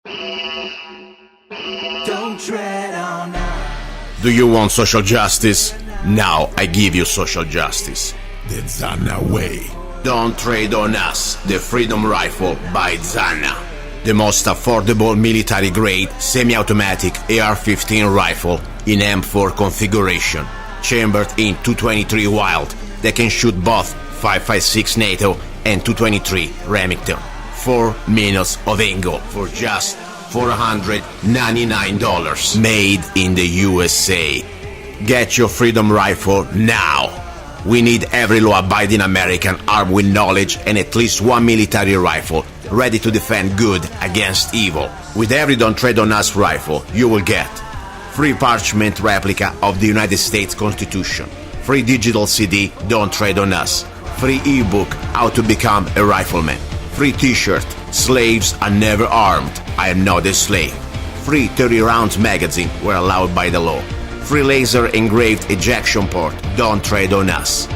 Don't tread on us. Do you want social justice? Now I give you social justice. The Zanna way. Don't trade on us. The Freedom Rifle by Zanna. The most affordable military-grade semi-automatic AR-15 rifle in M4 configuration, chambered in 223 Wild, that can shoot both 5.56 NATO and 223 Remington. 4 minutes of angle for just $499. Made in the USA. Get your Freedom Rifle now. We need every law-abiding American armed with knowledge and at least one military rifle ready to defend good against evil. With every Don't Tread on Us rifle, you will get free parchment replica of the United States Constitution, free digital CD Don't Tread on Us, free ebook How to Become a Rifleman, free t-shirt Slaves Are Never Armed, I Am Not a Slave, free 30 rounds magazine where allowed by the law, free laser engraved ejection port Don't Tread on Us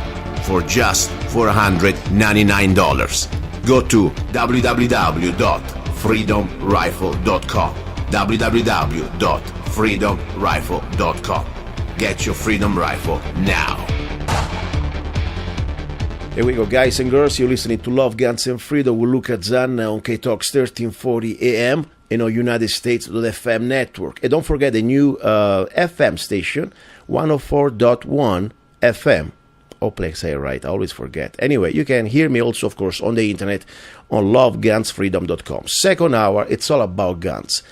for just $499. Go to www.freedomrifle.com, www.freedomrifle.com. Get your Freedom Rifle now. Here we go, guys and girls. You're listening to Love, Guns, and Freedom. We'll look at Zanna on K-Talks 1340 AM in our United States FM network. And don't forget the new FM station, 104.1 FM. Hopefully I say it right. I always forget. Anyway, you can hear me also, of course, on the internet on lovegunsfreedom.com. Second hour, it's all about guns.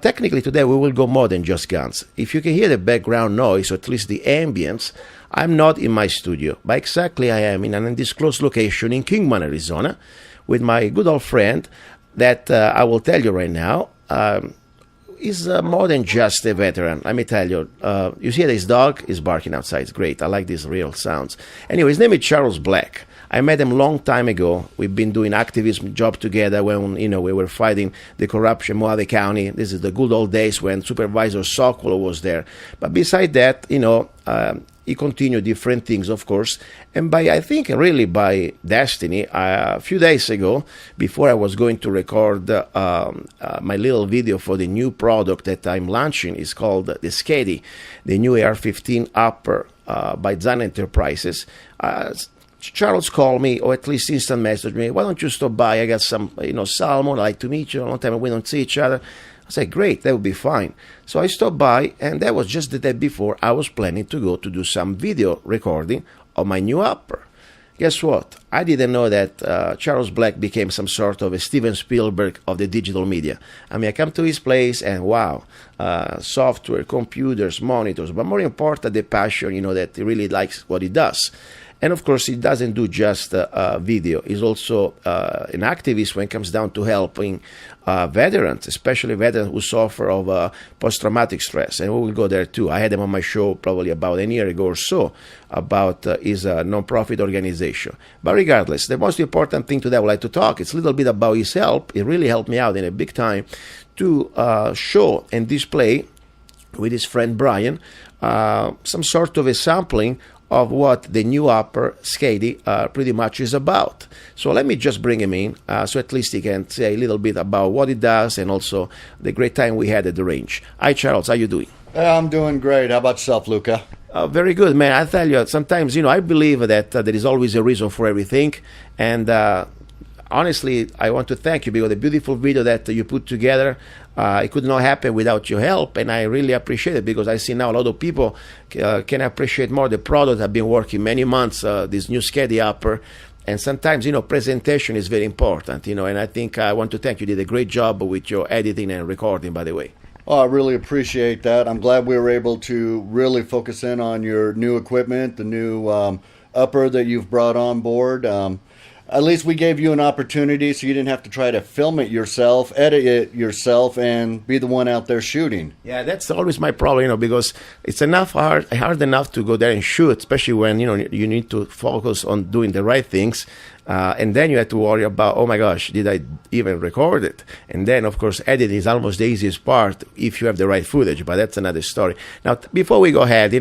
Technically, today we will go more than just guns. If you can hear the background noise, or at least the ambience, I'm not in my studio, but exactly I am in an undisclosed location in Kingman, Arizona, with my good old friend that I will tell you right now is more than just a veteran. Let me tell you. You see his dog is barking outside. It's great. I like these real sounds. Anyway, his name is Charles Black. I met him a long time ago. We've been doing activism job together when we were fighting the corruption in Mojave County. This is the good old days when Supervisor Sokolow was there. But beside that, he continued different things, of course, and I think really by destiny, a few days ago, before I was going to record my little video for the new product that I'm launching, is called the Skadi, the new AR15 Upper by Zanna Enterprises. Charles called me, or at least instant messaged me, why don't you stop by? I got some, salmon, I'd like to meet you, a long time we don't see each other. I said, great, that would be fine. So I stopped by, and that was just the day before I was planning to go to do some video recording of my new upper. Guess what? I didn't know that Charles Black became some sort of a Steven Spielberg of the digital media. I mean, I come to his place, and wow, software, computers, monitors, but more important, the passion, that he really likes what he does. And of course, he doesn't do just video. He's also an activist when it comes down to helping veterans, especially veterans who suffer of post-traumatic stress. And we will go there too. I had him on my show probably about a year ago or so about his non-profit organization. But regardless, the most important thing today I would like to talk is a little bit about his help. It really helped me out in a big time to show and display with his friend Brian some sort of a sampling of what the new upper Skadi pretty much is about. So let me just bring him in, so at least he can say a little bit about what it does and also the great time we had at the range. Hi, Charles. How you doing? I'm doing great. How about yourself, Luca? Very good, man. I tell you, sometimes, I believe that there is always a reason for everything. And honestly, I want to thank you because the beautiful video that you put together, it could not happen without your help, and I really appreciate it because I see now a lot of people can appreciate more the product. I've been working many months, this new Skadi Upper, and sometimes, presentation is very important, and I think I want to thank you. You did a great job with your editing and recording, by the way. Oh, I really appreciate that. I'm glad we were able to really focus in on your new equipment, the new upper that you've brought on board. At least we gave you an opportunity so you didn't have to try to film it yourself, edit it yourself, and be the one out there shooting. Yeah, that's always my problem, because it's hard enough to go there and shoot, especially when, you need to focus on doing the right things. And then you have to worry about, oh my gosh, did I even record it? And then, of course, editing is almost the easiest part if you have the right footage, but that's another story. Now, before we go ahead,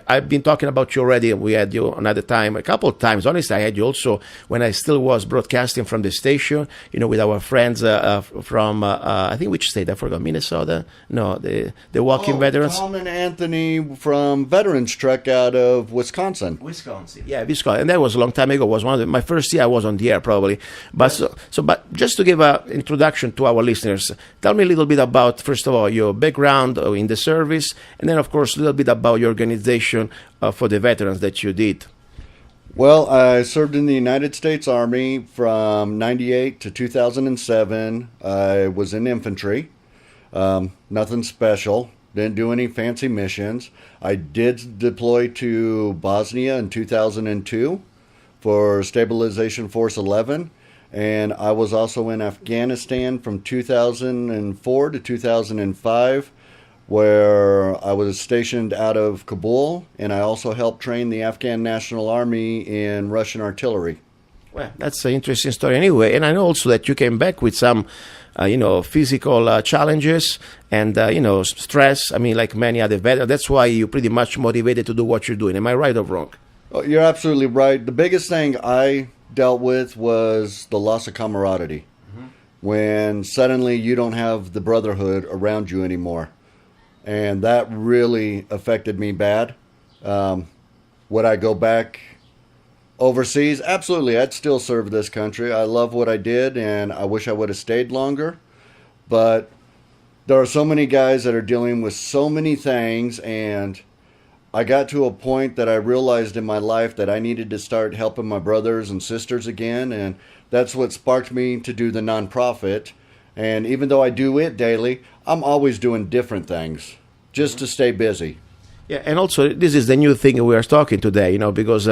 I've been talking about you already. We had you another time, a couple of times. Honestly, I had you also when I still was broadcasting from the station, with our friends from, I think which state? I forgot, Minnesota? No, the walking veterans. Tom and Anthony from Veterans Truck out of Wisconsin. Wisconsin. Yeah, Wisconsin. And that was a long time ago. It was one of my first year I was on the air, probably. But but just to give an introduction to our listeners, tell me a little bit about, first of all, your background in the service, and then, of course, a little bit about your organization for the veterans that you did. Well, I served in the United States Army from 98 to 2007. I was in infantry. Nothing special. Didn't do any fancy missions. I did deploy to Bosnia in 2002 for Stabilization Force 11. And I was also in Afghanistan from 2004 to 2005, where I was stationed out of Kabul, and I also helped train the Afghan National Army in Russian artillery. Well, that's an interesting story anyway. And I know also that you came back with some, physical challenges and, stress. I mean, like many other veterans. That's why you're pretty much motivated to do what you're doing. Am I right or wrong? Oh, you're absolutely right. The biggest thing I dealt with was the loss of camaraderie. Mm-hmm. When suddenly you don't have the brotherhood around you anymore. And that really affected me bad. Would I go back overseas? Absolutely. I'd still serve this country. I love what I did, and I wish I would have stayed longer. But there are so many guys that are dealing with so many things, and I got to a point that I realized in my life that I needed to start helping my brothers and sisters again, and that's what sparked me to do the nonprofit. And even though I do it daily, I'm always doing different things just to stay busy. Yeah, and also this is the new thing we are talking today, because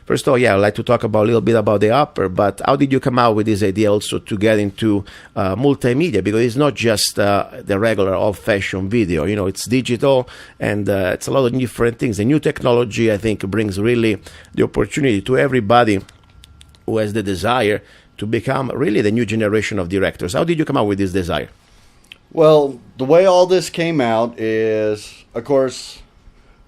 first of all, I'd like to talk about a little bit about the Upper, but how did you come out with this idea also to get into multimedia? Because it's not just the regular old-fashioned video, it's digital and it's a lot of different things. The new technology, I think, brings really the opportunity to everybody who has the desire to become really the new generation of directors. How did you come out with this desire? Well, the way all this came out is, of course,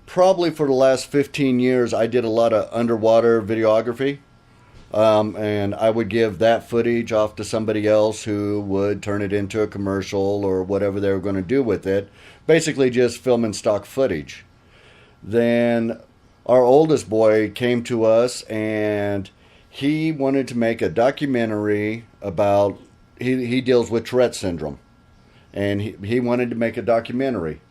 probably for the last 15 years, I did a lot of underwater videography. And I would give that footage off to somebody else who would turn it into a commercial or whatever they were going to do with it. Basically just filming stock footage. Then our oldest boy came to us and he wanted to make a documentary about, he deals with Tourette syndrome. And he wanted to make a documentary.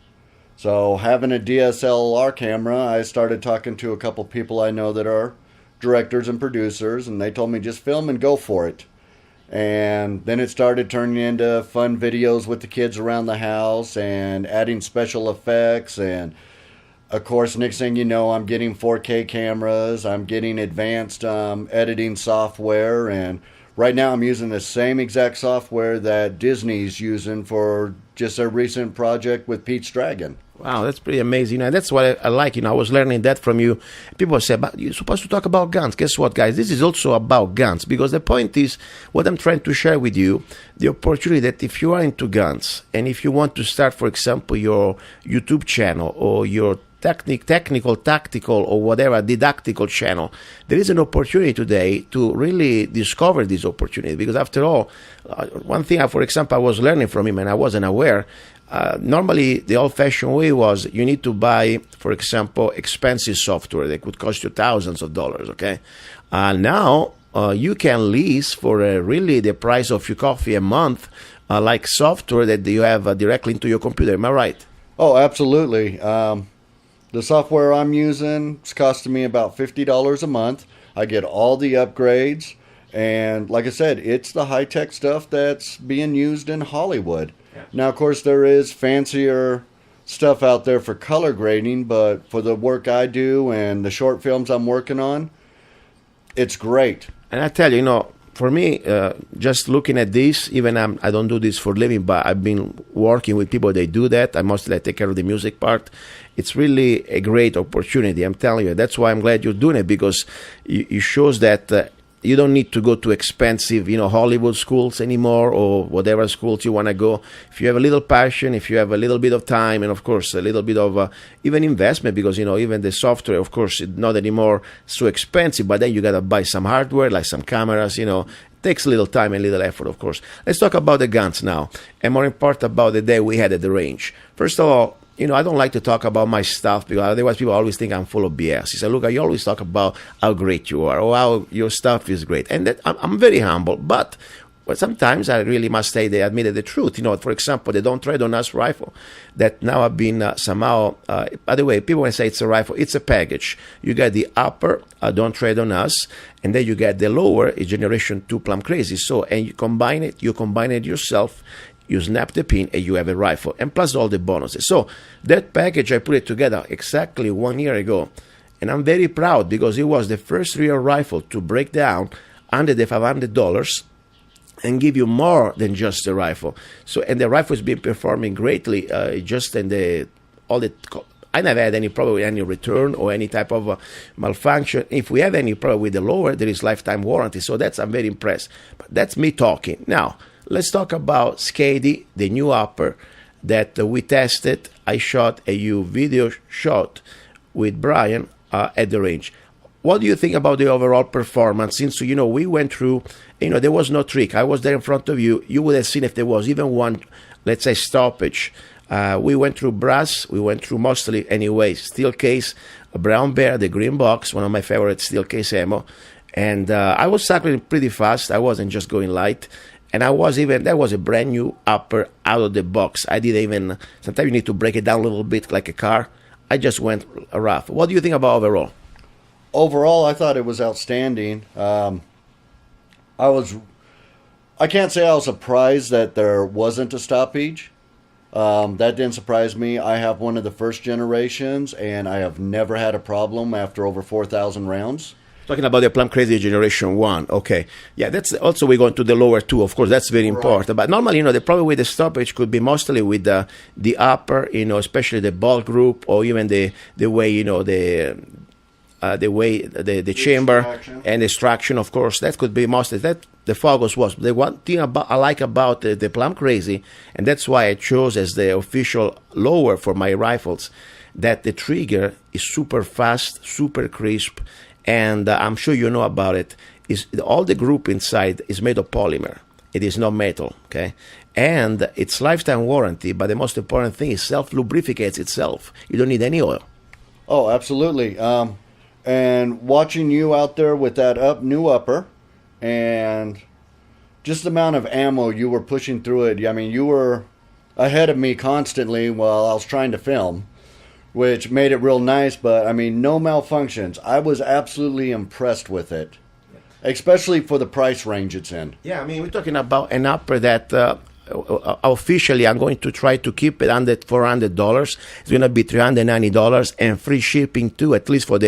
So having a DSLR camera, I started talking to a couple people I know that are directors and producers, and they told me just film and go for it. And then it started turning into fun videos with the kids around the house and adding special effects. And of course, next thing you know, I'm getting 4K cameras, I'm getting advanced editing software, and right now I'm using the same exact software that Disney's using for just a recent project with Pete's Dragon. Wow, that's pretty amazing. And that's what I like. I was learning that from you. People say, but you're supposed to talk about guns. Guess what, guys? This is also about guns. Because the point is, what I'm trying to share with you, the opportunity that if you are into guns, and if you want to start, for example, your YouTube channel or your technical, tactical, or whatever, didactical channel, there is an opportunity today to really discover this opportunity. Because after all, one thing, for example, I was learning from him and I wasn't aware, normally the old-fashioned way was you need to buy, for example, expensive software that could cost you thousands of dollars, okay? Now you can lease for really the price of your coffee a month, like software that you have directly into your computer. Am I right? Oh, absolutely. The software I'm using is costing me about $50 a month. I get all the upgrades. And like I said, it's the high-tech stuff that's being used in Hollywood. Yeah. Now, of course, there is fancier stuff out there for color grading, but for the work I do and the short films I'm working on, it's great. And I tell you, for me, just looking at this, even I don't do this for a living, but I've been working with people that do that. I mostly take care of the music part. It's really a great opportunity, I'm telling you. That's why I'm glad you're doing it, because it shows that you don't need to go to expensive, Hollywood schools anymore, or whatever schools you want to go. If you have a little passion, if you have a little bit of time, and of course a little bit of even investment, because even the software, of course, it's not anymore so expensive. But then you gotta buy some hardware, like some cameras. Takes a little time and little effort, of course. Let's talk about the guns now, and more important about the day we had at the range. First of all, I don't like to talk about my stuff, because otherwise people always think I'm full of BS. He said, look, you always talk about how great you are, or how your stuff is great. And that, I'm very humble, but sometimes I really must say they admitted the truth. For example, the Don't Tread on Us rifle that now have been somehow, by the way, people when say it's a rifle, it's a package. You get the upper, Don't Tread on Us, and then you get the lower, Generation 2 Plum Crazy. So, and you combine it yourself, you snap the pin, and you have a rifle, and plus all the bonuses. So that package, I put it together exactly 1 year ago, and I'm very proud, because it was the first real rifle to break down under the $500 and give you more than just the rifle. So, and the rifle has been performing greatly, just in I never had any problem with any return or any type of malfunction. If we have any problem with the lower, there is lifetime warranty. So I'm very impressed. But that's me talking. Now, let's talk about Skadi, the new upper that we tested. I shot a video shot with Brian at the range. What do you think about the overall performance? Since, we went through, there was no trick. I was there in front of you. You would have seen if there was even one, let's say, stoppage. We went through brass. We went through mostly, anyway, steel case, a brown bear, the green box, one of my favorite steel case ammo. And I was cycling pretty fast. I wasn't just going light. And that was a brand new upper out of the box. I didn't even, sometimes you need to break it down a little bit like a car. I just went rough. What do you think about overall? Overall, I thought it was outstanding. I can't say I was surprised that there wasn't a stoppage. That didn't surprise me. I have one of the first generations, and I have never had a problem after over 4,000 rounds. Talking about the Plum Crazy Generation 1, okay. Yeah, that's also we're going to the lower two, of course, that's very important. Right. But normally, the problem with the stoppage could be mostly with the upper, especially the ball group, or even the way, the way the chamber extraction. And extraction, of course, that could be mostly that the focus was. The one thing I like about the Plum Crazy, and that's why I chose as the official lower for my rifles, that the trigger is super fast, super crisp, and I'm sure you know about it. Is all the group inside is made of polymer. It is not metal, okay? And it's lifetime warranty, but the most important thing is self-lubricates itself. You don't need any oil. Oh, absolutely. And watching you out there with that new upper, and just the amount of ammo you were pushing through it. I mean, you were ahead of me constantly while I was trying to film, which made it real nice. But, I mean, no malfunctions. I was absolutely impressed with it, especially for the price range it's in. Yeah, I mean, we're talking about an upper that officially I'm going to try to keep it under $400. It's going to be $390 and free shipping too, at least for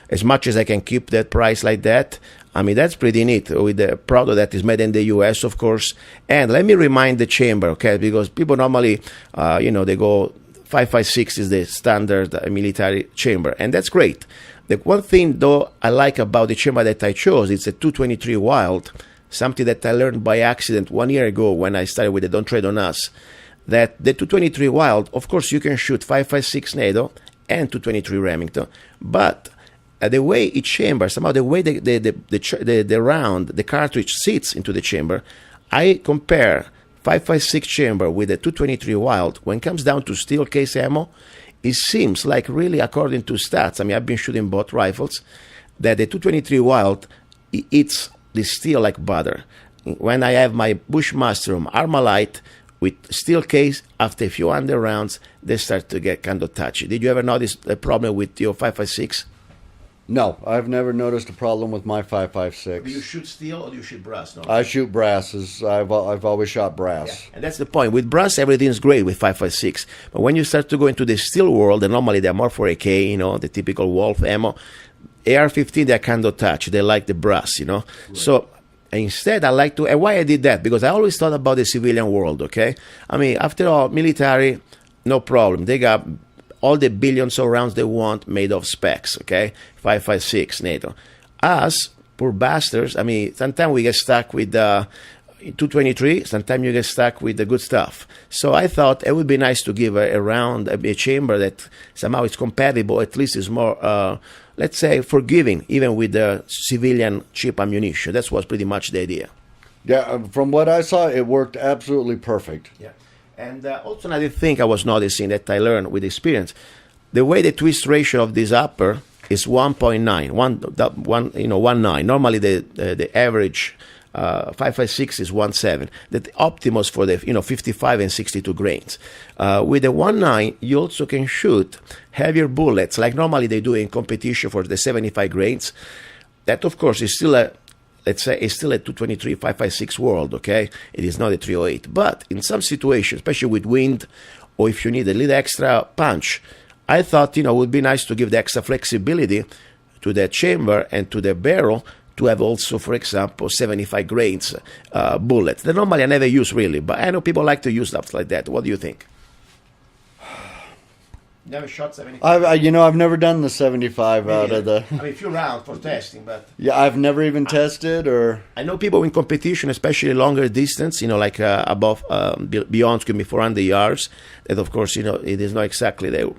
as much as I can keep that price like that. I mean, that's pretty neat with the product that is made in the U.S., of course. And let me remind the chamber, okay, because people normally, they go 5.56 is the standard military chamber, and that's great. The one thing, though, I like about the chamber that I chose, it's a 223 Wild, something that I learned by accident 1 year ago when I started with the Don't Tread on Us, that the 223 Wild, of course, you can shoot 5.56 NATO and 223 Remington, but the way each chamber, somehow the way the round, the cartridge sits into the chamber, I compare 5.56 chamber with the 223 Wild. When it comes down to steel case ammo, it seems like really, according to stats, I mean, I've been shooting both rifles, that the 223 Wild, it's the steel like butter. When I have my Bushmaster Armalite with steel case, after a few hundred rounds, they start to get kind of touchy. Did you ever notice a problem with your 5.56? No, I've never noticed a problem with my 5.56. Do you shoot steel or do you shoot brass? No? I shoot brass. I've always shot brass. Yeah. And that's the point. With brass, everything's great with 5.56. But when you start to go into the steel world, and normally they're more for AK, the typical Wolf ammo, AR-15, they're kind of touchy. They like the brass, Right. So instead, I like to, and why I did that? Because I always thought about the civilian world, okay? I mean, after all, military, no problem. They got all the billions of rounds they want made of specs, okay? 5.56 NATO. Us, poor bastards. I mean, sometimes we get stuck with 223. Sometimes you get stuck with the good stuff. So I thought it would be nice to give a round, a chamber that somehow is compatible, at least is more, let's say, forgiving, even with the civilian cheap ammunition. That was pretty much the idea. Yeah, from what I saw, it worked absolutely perfect. Yeah. And also another thing I was noticing that I learned with experience, the way the twist ratio of this upper is 1.9, 1.9. Normally the average 5.56 is 1.7. The optimus for the 55 and 62 grains. With the 1.9, you also can shoot heavier bullets, like normally they do in competition for the 75 grains. That of course is still a, let's say, it's still a 223 5.56 world. Okay, it is not a 308. But in some situations, especially with wind, or if you need a little extra punch, I thought it would be nice to give the extra flexibility to the chamber and to the barrel, to have also, for example, 75 grains bullets. That normally I never use really, but I know people like to use stuff like that. What do you think? Never shot 75? I've never done the 75 out of the... I mean, a few rounds for testing, but... Yeah, I've never even tested, or... I know people in competition, especially longer distance, like above, beyond, 400 yards, that of course, it is not exactly the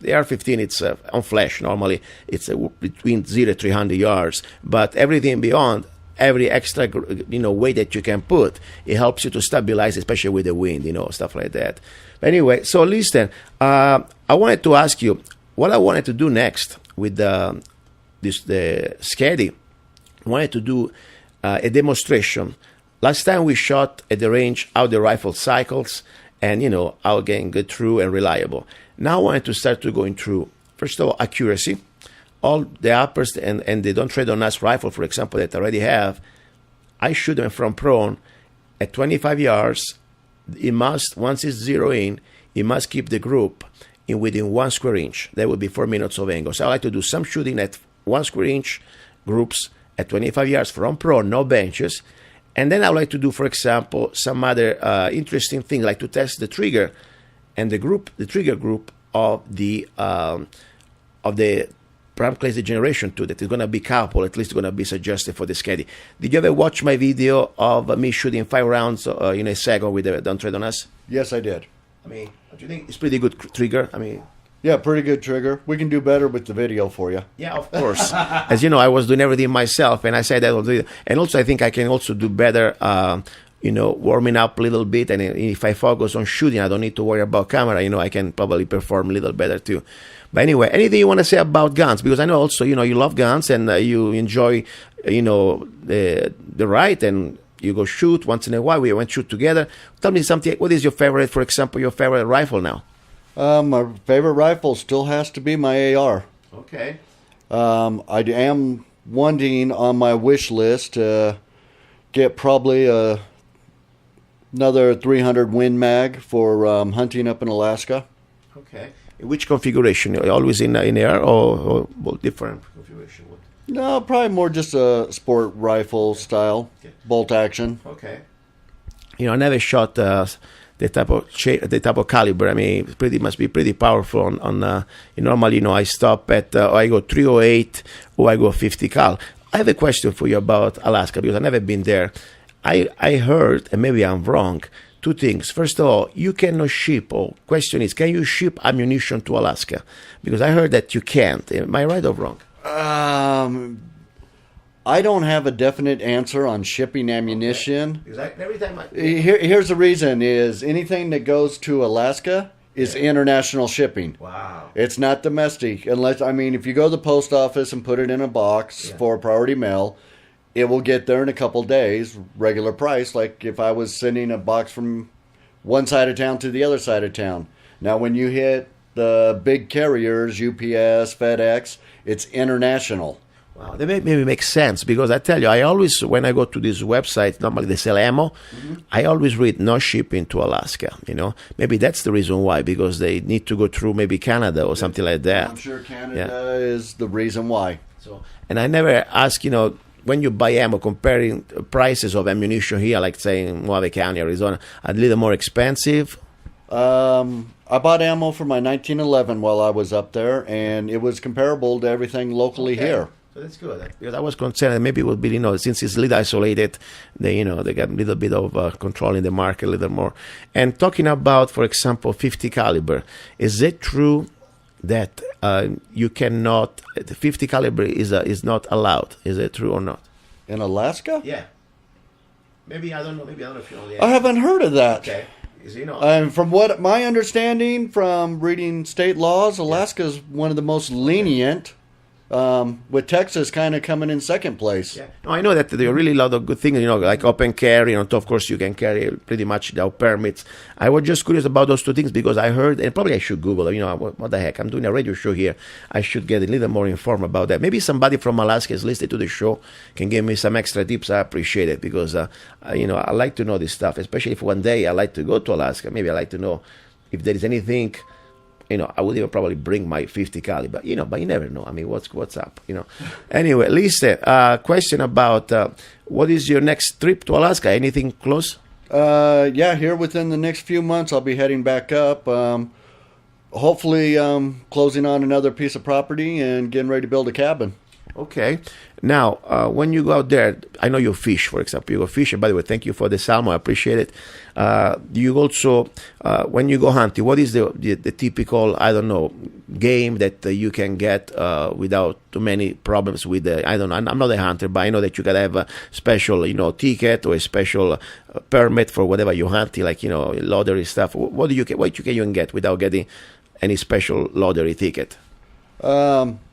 AR15, it's on flash. Normally, it's between 0 to 300 yards. But everything beyond, every extra, weight that you can put, it helps you to stabilize, especially with the wind, stuff like that. But anyway, so listen, I wanted to ask you, what I wanted to do next with the Skadi, I wanted to do a demonstration. Last time we shot at the range how the rifle cycles, and, how getting good through and reliable. Now I wanted to start to going through, first of all, accuracy. All the uppers and the Don't Tread on Us rifle, for example, that I already have, I shoot them from prone at 25 yards. It must, once it's zero in, it must keep the group in within 1 square inch. That would be 4 minutes of angle. So I like to do some shooting at 1 square inch groups at 25 yards from prone, no benches. And then I would like to do, for example, some other interesting thing, like to test the trigger and the trigger group of the Prime Clays Generation 2 that is going to be coupled, at least going to be suggested for the Skadi. Did you ever watch my video of me shooting 5 rounds in a second with the Don't Tread on Us? Yes, I did. I mean, don't you think it's pretty good trigger? I mean... Yeah, pretty good trigger. We can do better with the video for you. Yeah, of course. As you know, I was doing everything myself, and I said that. And also, I think I can also do better, warming up a little bit. And if I focus on shooting, I don't need to worry about camera. I can probably perform a little better too. But anyway, anything you want to say about guns? Because I know also, you love guns and you enjoy, the ride and you go shoot once in a while. We went shoot together. Tell me something. What is your favorite, for example, your favorite rifle now? My favorite rifle still has to be my AR. Okay. I am wanting on my wish list to get probably another 300 Win Mag for hunting up in Alaska. Okay. In which configuration? Always in AR or different configuration? No, probably more just a sport rifle style, bolt action. Okay. I never shot the type of caliber. I mean, it must be pretty powerful. Normally, I stop at I go 308 or I go 50 cal. I have a question for you about Alaska because I've never been there. I heard, and maybe I'm wrong, 2 things. First of all, you cannot ship, or question is, can you ship ammunition to Alaska? Because I heard that you can't. Am I right or wrong? I don't have a definite answer on shipping ammunition. Okay. Because every time here's the reason: is anything that goes to Alaska is international shipping. Wow! It's not domestic, unless if you go to the post office and put it in a box for priority mail, it will get there in a couple days, regular price. Like if I was sending a box from one side of town to the other side of town. Now, when you hit the big carriers, UPS, FedEx, it's international. Wow, that maybe makes sense because I tell you, I always, when I go to this website, normally they sell ammo, I always read no shipping to Alaska, Maybe that's the reason why, because they need to go through maybe Canada or something like that. I'm sure Canada is the reason why. So, and I never ask, when you buy ammo, comparing prices of ammunition here, like say in Mojave County, Arizona, a little more expensive. I bought ammo for my 1911 while I was up there, and it was comparable to everything locally here. So that's good because I was concerned that maybe it would be, since it's a little isolated, they got a little bit of control in the market a little more. And talking about, for example, 50 caliber, is it true that you cannot, the 50 caliber is not allowed? Is it true or not? In Alaska? Yeah. Maybe I don't know. Maybe I don't know if you know. I haven't heard of that. Okay. From what my understanding from reading state laws, Alaska is one of the most lenient, with Texas kind of coming in second place. Yeah. No, I know that there are really a lot of good things, like open carry, of course you can carry pretty much without permits. I was just curious about those two things because I heard, and probably I should Google, what the heck, I'm doing a radio show here. I should get a little more informed about that. Maybe somebody from Alaska is listening to the show, can give me some extra tips. I appreciate it because, I like to know this stuff, especially if one day I like to go to Alaska. Maybe I like to know if there is anything. I would even probably bring my 50 caliber, but you never know. I mean, what's up, Anyway, Lisa, question about what is your next trip to Alaska? Anything close? Yeah, here within the next few months, I'll be heading back up. Hopefully, closing on another piece of property and getting ready to build a cabin. Okay. Now, when you go out there, I know you fish, for example. You go fishing. By the way, thank you for the salmon. I appreciate it. Do you also, when you go hunting, what is the typical, I don't know, game that you can get without too many problems with the, I don't know, I'm not a hunter, but I know that you got to have a special, ticket or a special permit for whatever you're hunting, like, lottery stuff. What can you get without getting any special lottery ticket?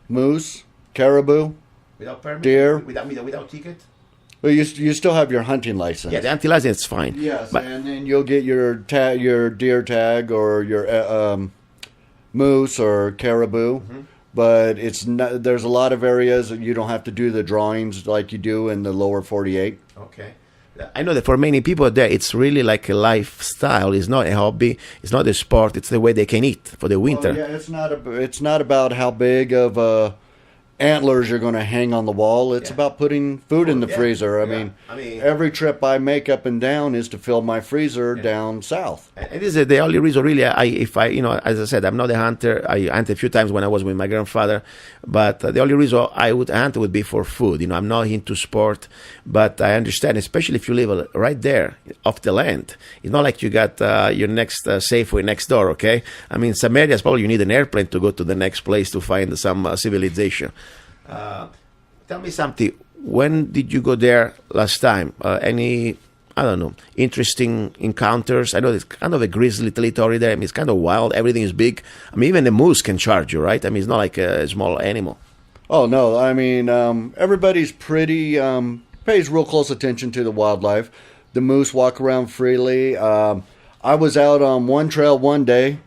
Moose, caribou. Without permit? Deer. Without ticket? Well, you still have your hunting license. Yeah, the hunting license is fine. Yes, and then you'll get your deer tag or your moose or caribou. Mm-hmm. But it's not, there's a lot of areas that you don't have to do the drawings like you do in the lower 48. Okay. I know that for many people there, it's really like a lifestyle. It's not a hobby. It's not a sport. It's the way they can eat for the winter. Yeah, it's not about how big of antlers you're going to hang on the wall. It's about putting food in the freezer. I mean, every trip I make up and down is to fill my freezer down south. And this is the only reason, really. As I said, I'm not a hunter. I hunted a few times when I was with my grandfather, but the only reason I would hunt would be for food. I'm not into sport, but I understand, especially if you live right there off the land. It's not like you got your next Safeway next door. Okay, I mean, some areas probably you need an airplane to go to the next place to find some civilization. Tell me something. When did you go there last time? Any, I don't know, interesting encounters? I know it's kind of a grizzly territory there. I mean, it's kind of wild. Everything is big. I mean, even the moose can charge you, right? I mean, it's not like a small animal. Oh, no. I mean, everybody's pays real close attention to the wildlife. The moose walk around freely. I was out on one trail one day,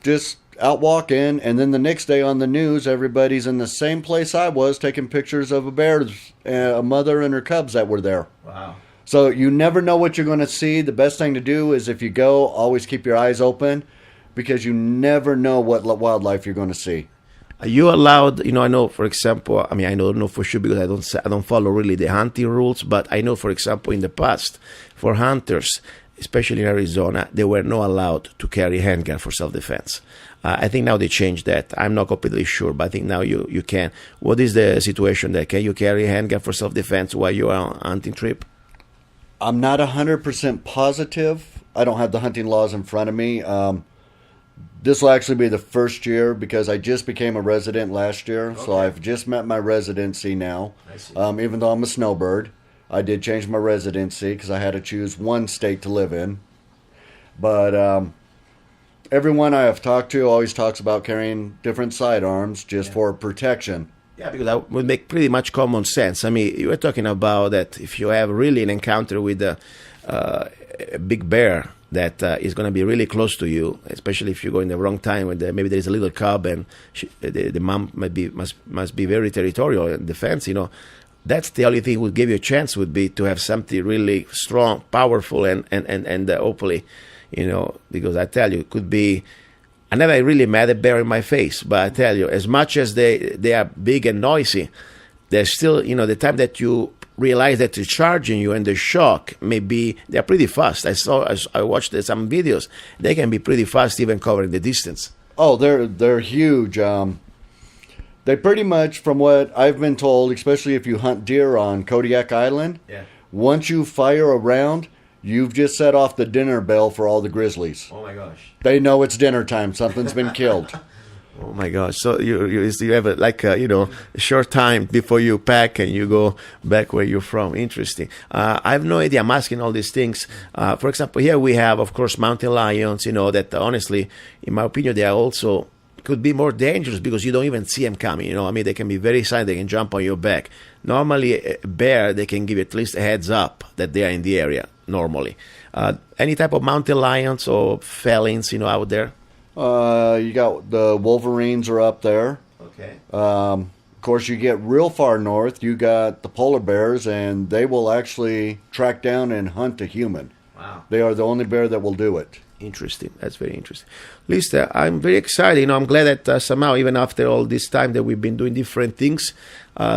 just out walking, and then the next day on the news, everybody's in the same place I was taking pictures of a mother and her cubs that were there. Wow. So you never know what you're going to see. The best thing to do is if you go, always keep your eyes open because you never know what wildlife you're going to see. Are you allowed, I know, for example, I don't know for sure because I don't follow really the hunting rules, but I know, for example, in the past, for hunters, especially in Arizona, they were not allowed to carry handgun for self-defense. I think now they changed that. I'm not completely sure, but I think now you can. What is the situation there? Can you carry a handgun for self-defense while you are on a hunting trip? I'm not 100% positive. I don't have the hunting laws in front of me. This will actually be the first year because I just became a resident last year, okay. So I've just met my residency now. I see. Even though I'm a snowbird, I did change my residency because I had to choose one state to live in. But everyone I have talked to always talks about carrying different sidearms just for protection. Yeah, because that would make pretty much common sense. I mean, you were talking about that if you have really an encounter with a big bear that is going to be really close to you, especially if you go in the wrong time when maybe there is a little cub and the mom must be very territorial in defense, that's the only thing would give you a chance would be to have something really strong, powerful, and hopefully, because I tell you, it could be. I never really met a bear in my face, but I tell you, as much as they are big and noisy, there's still, the time that you realize that they're charging you and the shock, maybe they're pretty fast. I watched some videos. They can be pretty fast, even covering the distance. Oh, they're huge. They pretty much, from what I've been told, especially if you hunt deer on Kodiak Island, once you fire a round, you've just set off the dinner bell for all the grizzlies. Oh my gosh. They know it's dinner time. Something's been killed. Oh my gosh! So you have a short time before you pack and you go back where you're from. Interesting. I have no idea. I'm asking all these things. For example, here we have, of course, mountain lions. That honestly, in my opinion, they are also could be more dangerous because you don't even see them coming. They can be very silent. They can jump on your back. Normally, a bear, they can give you at least a heads up that they are in the area. Normally, any type of mountain lions or felines, out there. You got the wolverines are up there. Okay. Of course, you get real far north, you got the polar bears, and they will actually track down and hunt a human. Wow. They are the only bear that will do it. Interesting. That's very interesting. Lisa, I'm very excited. I'm glad that somehow, even after all this time that we've been doing different things,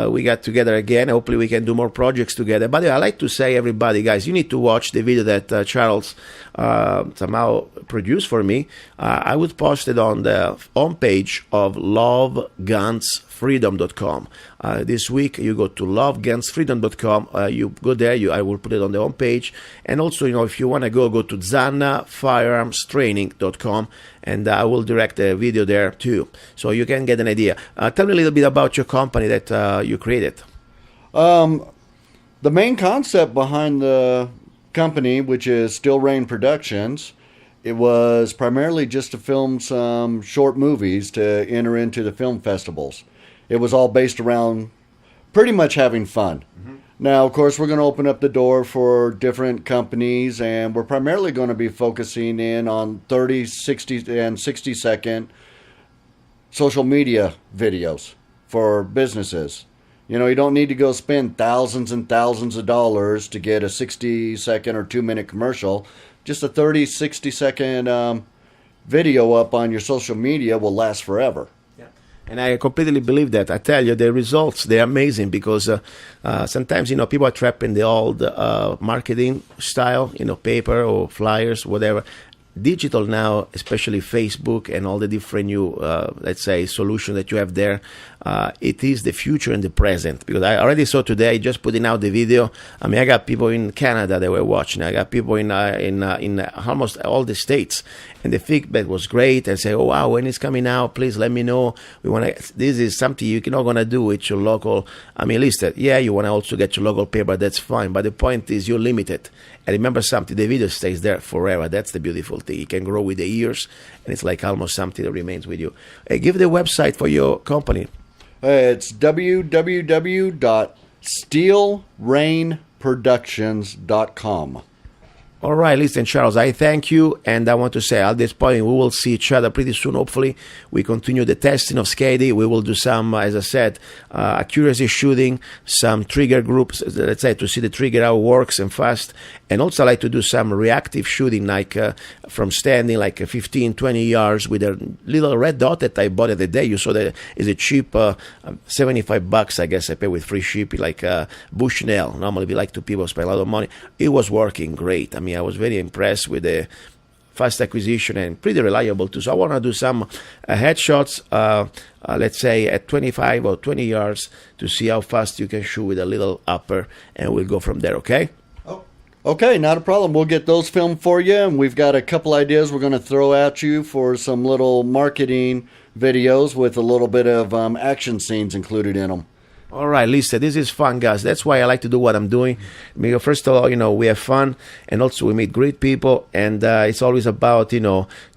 we got together again. Hopefully, we can do more projects together. But I like to say, everybody, guys, you need to watch the video that Charles somehow produced for me. I would post it on the homepage of lovegunsfreedom.com. This week, you go to lovegunsfreedom.com. You go there. I will put it on the homepage. And also, if you want to go to zannafirearmstraining.com. And I will direct a video there too, so you can get an idea. Tell me a little bit about your company that you created. The main concept behind the company, which is Still Rain Productions, it was primarily just to film some short movies to enter into the film festivals. It was all based around pretty much having fun. Mm-hmm. Now, of course, we're going to open up the door for different companies, and we're primarily going to be focusing in on 30, 60, and 60-second social media videos for businesses. You don't need to go spend thousands and thousands of dollars to get a 60-second or 2-minute commercial. Just a 30, 60-second video up on your social media will last forever. And I completely believe that. I tell you, the results, they're amazing because sometimes, people are trapped in the old marketing style, paper or flyers, whatever. Digital now, especially Facebook and all the different new, let's say, solutions that you have there, it is the future and the present. Because I already saw today, just putting out the video. I got people in Canada that were watching. I got people in almost all the states, and the feedback was great. And say, "Oh wow, when it's coming out, please let me know. We want to. This is something you're not gonna do with your local. Listed. Yeah, you want to also get your local paper. That's fine. But the point is, you're limited. And remember something, the video stays there forever. That's the beautiful thing. It can grow with the years, and it's like almost something that remains with you. Hey, give the website for your company. It's www.steelrainproductions.com. All right, listen, Charles, I thank you, and I want to say at this point we will see each other pretty soon. Hopefully, we continue the testing of Skadi. We will do some, as I said, accuracy shooting, some trigger groups, let's say, to see the trigger how it works and fast. And also, I like to do some reactive shooting, like from standing like 15, 20 yards with a little red dot that I bought the day. You saw that is a cheap $75, I guess I pay with free shipping, like Bushnell. Normally, we like to people spend a lot of money. It was working great. I was very impressed with the fast acquisition and pretty reliable too. So I want to do some headshots, let's say at 25 or 20 yards to see how fast you can shoot with a little upper, and we'll go from there, okay? Okay, not a problem. We'll get those filmed for you, and we've got a couple ideas we're going to throw at you for some little marketing videos with a little bit of action scenes included in them. All right, Lisa, this is fun, guys. That's why I like to do what I'm doing. First of all, we have fun, and also we meet great people, and it's always about,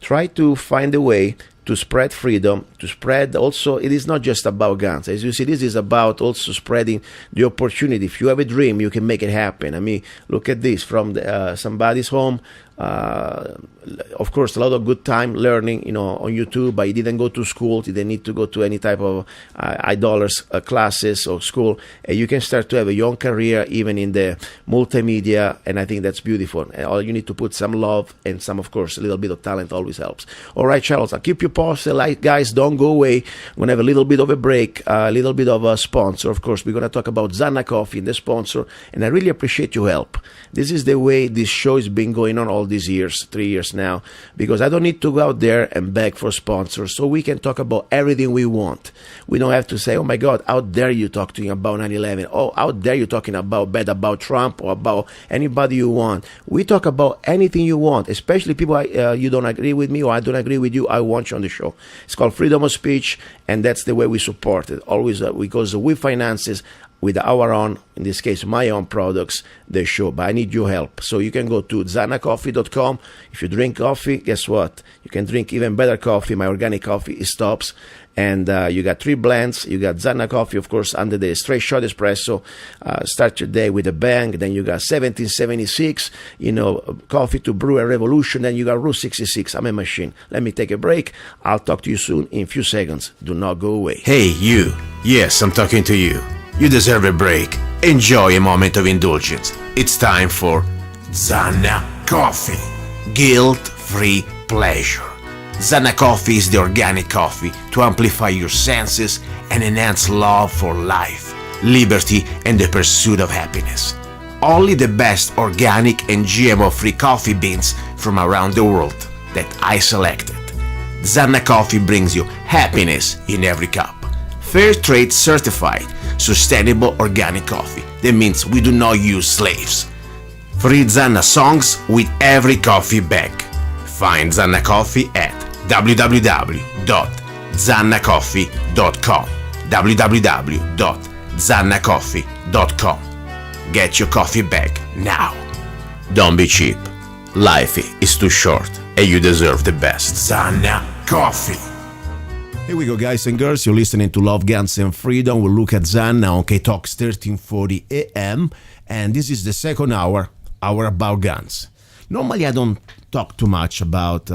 try to find a way to spread freedom, to spread also, it is not just about guns. As you see, this is about also spreading the opportunity. If you have a dream, you can make it happen. Look at this, from somebody's home. Of course, a lot of good time learning, on YouTube. I didn't go to school. Didn't need to go to any type of idols classes or school. You can start to have a young career even in the multimedia, and I think that's beautiful. All you need to put some love and some, of course, a little bit of talent always helps. All right, Charles, I'll keep you posted. Guys, don't go away. We're going to have a little bit of a break, a little bit of a sponsor. Of course, we're going to talk about Zanna Coffee, the sponsor, and I really appreciate your help. This is the way this show has been going on all these years, 3 years now, because I don't need to go out there and beg for sponsors. So we can talk about everything we want. We don't have to say, oh my God, how dare you talking about 9/11? Oh, how dare you talking about bad about Trump or about anybody you want? We talk about anything you want, especially people you don't agree with me or I don't agree with you. I want you on the show. It's called freedom of speech, and that's the way we support it. Always because we finances with our own, in this case, my own products, the show. But I need your help. So you can go to zannacoffee.com. If you drink coffee, guess what? You can drink even better coffee. My organic coffee is tops. And you got 3 blends. You got Zanna coffee, of course, under the straight shot espresso. Start your day with a bang. Then you got 1776, coffee to brew a revolution. Then you got Route 66. I'm a machine. Let me take a break. I'll talk to you soon in a few seconds. Do not go away. Hey, you. Yes, I'm talking to you. You deserve a break. Enjoy a moment of indulgence. It's time for Zanna Coffee. Guilt-free pleasure. Zanna Coffee is the organic coffee to amplify your senses and enhance love for life, liberty, and the pursuit of happiness. Only the best organic and GMO-free coffee beans from around the world that I selected. Zanna Coffee brings you happiness in every cup. Fair trade certified, sustainable organic coffee. That means we do not use slaves. Free Zanna songs with every coffee bag. Find Zanna Coffee at www.zannacoffee.com. www.zannacoffee.com. Get your coffee bag now. Don't be cheap. Life is too short and you deserve the best. Zanna Coffee. Here we go, guys and girls. You're listening to Love, Guns, and Freedom. We'll look at Zanna on K-Talks 1340 AM. And this is the second hour about guns. Normally, I don't talk too much about,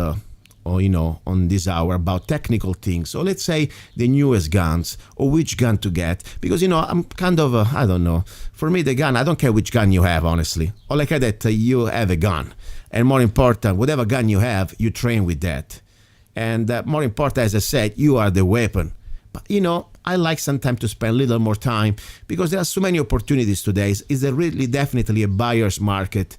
on this hour about technical things. So let's say the newest guns or which gun to get. Because, I'm kind of, I don't know. For me, the gun, I don't care which gun you have, honestly. All I care that you have a gun. And more important, whatever gun you have, you train with that. And more important, as I said, you are the weapon. But, I like sometimes to spend a little more time because there are so many opportunities today. It's really definitely a buyer's market.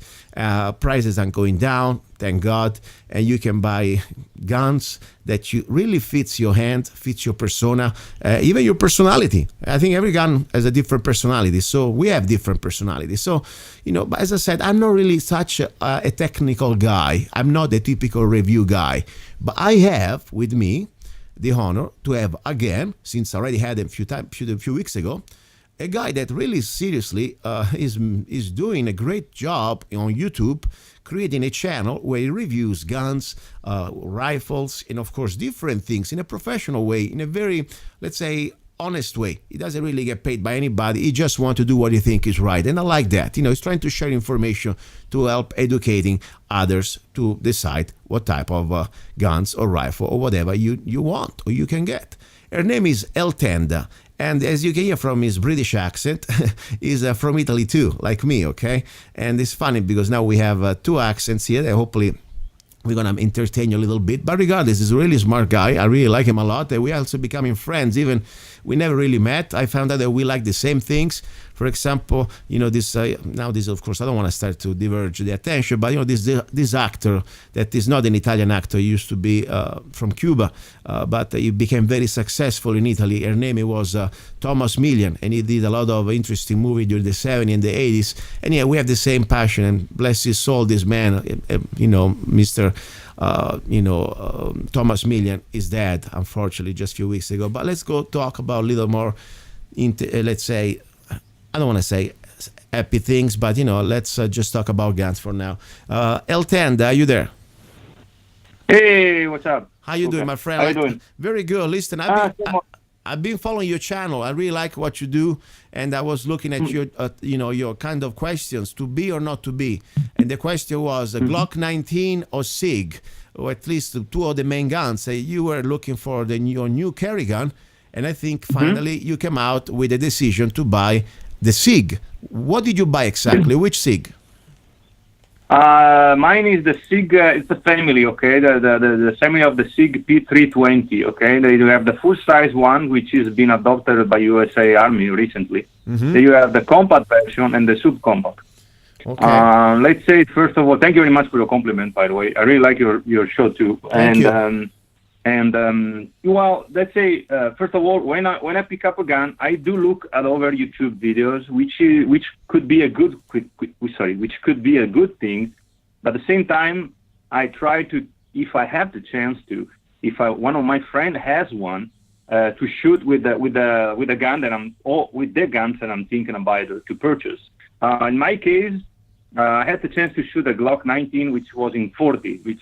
Prices are going down, thank God. And you can buy guns that you really fits your hand, fits your persona, even your personality. I think every gun has a different personality. So we have different personalities. So, but as I said, I'm not really such a technical guy. I'm not a typical review guy. But I have with me the honor to have again, since I already had him a few weeks ago, a guy that really seriously is doing a great job on YouTube, creating a channel where he reviews guns, rifles, and of course different things in a professional way, in a very, let's say, honest way. He doesn't really get paid by anybody. He just wants to do what he thinks is right. And I like that. He's trying to share information to help educating others to decide what type of guns or rifle or whatever you want or you can get. Her name is Eltenda. And as you can hear from his British accent, he's from Italy too, like me, okay? And it's funny because now we have 2 accents here that hopefully we're going to entertain you a little bit. But regardless, he's a really smart guy. I really like him a lot. And we also becoming friends. Even we never really met. I found out that we like the same things. For example, this nowadays, of course, I don't want to start to diverge the attention, but this actor that is not an Italian actor, he used to be from Cuba, but he became very successful in Italy. Her name was Thomas Millian, and he did a lot of interesting movies during the 70s and the 80s. And yeah, we have the same passion, and bless his soul, this man, Mr. Thomas Millian is dead, unfortunately, just a few weeks ago. But let's go talk about a little more, let's say, I don't want to say happy things, but, let's just talk about guns for now. Eltenda, are you there? Hey, what's up? How you doing, my friend? How you doing? Very good. Listen, I've been following your channel. I really like what you do, and I was looking at your, your kind of questions, to be or not to be. And the question was Glock 19 or Sig, or at least 2 of the main guns. You were looking for your new carry gun, and I think finally you came out with a decision to buy the Sig. What did you buy exactly? Which Sig? Mine is the Sig. It's a family, okay. The family of the Sig P226, okay. They have the full size one, which is been adopted by USA Army recently. Then you have the compact version and the subcompact. Okay. Let's say, first of all, thank you very much for your compliment, by the way. I really like your show too. Thank you. Well, let's say, first of all, when I pick up a gun, I do look at over YouTube videos, which could be a good thing. But at the same time, I try to, if I have the chance to, if one of my friend has one, to shoot with the gun with the guns that I'm thinking about to purchase. In my case, I had the chance to shoot a Glock 19, which was in 40, which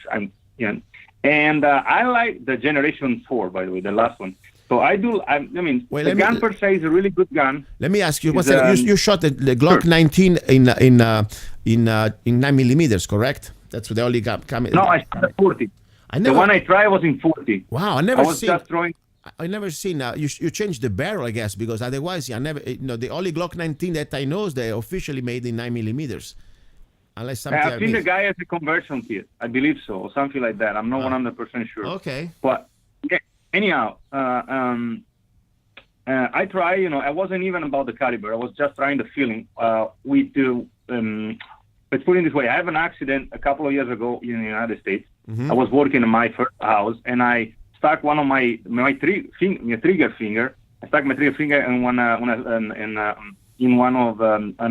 and I like the Generation 4, by the way, the last one. So I mean, Well, the gun per se is a really good gun. Let me ask you, you shot the Glock Sure. 19 in 9 millimeters, correct? That's the only gun. No, I shot a 40. The one I tried was in 40. Wow, I was just throwing. I never seen. You changed the barrel, I guess, because otherwise, I never. The only Glock 19 that I know is they officially made in 9 millimeters. Unless something I've seen the guy has a conversion kit. I believe so, or something like that. I'm not 100% sure. Okay. But yeah, anyhow, I try. I wasn't even about the caliber. I was just trying the feeling. Let's put it this way. I have an accident a couple of years ago in the United States. Mm-hmm. I was working in my first house, and I stuck one of my trigger finger. I stuck my trigger finger on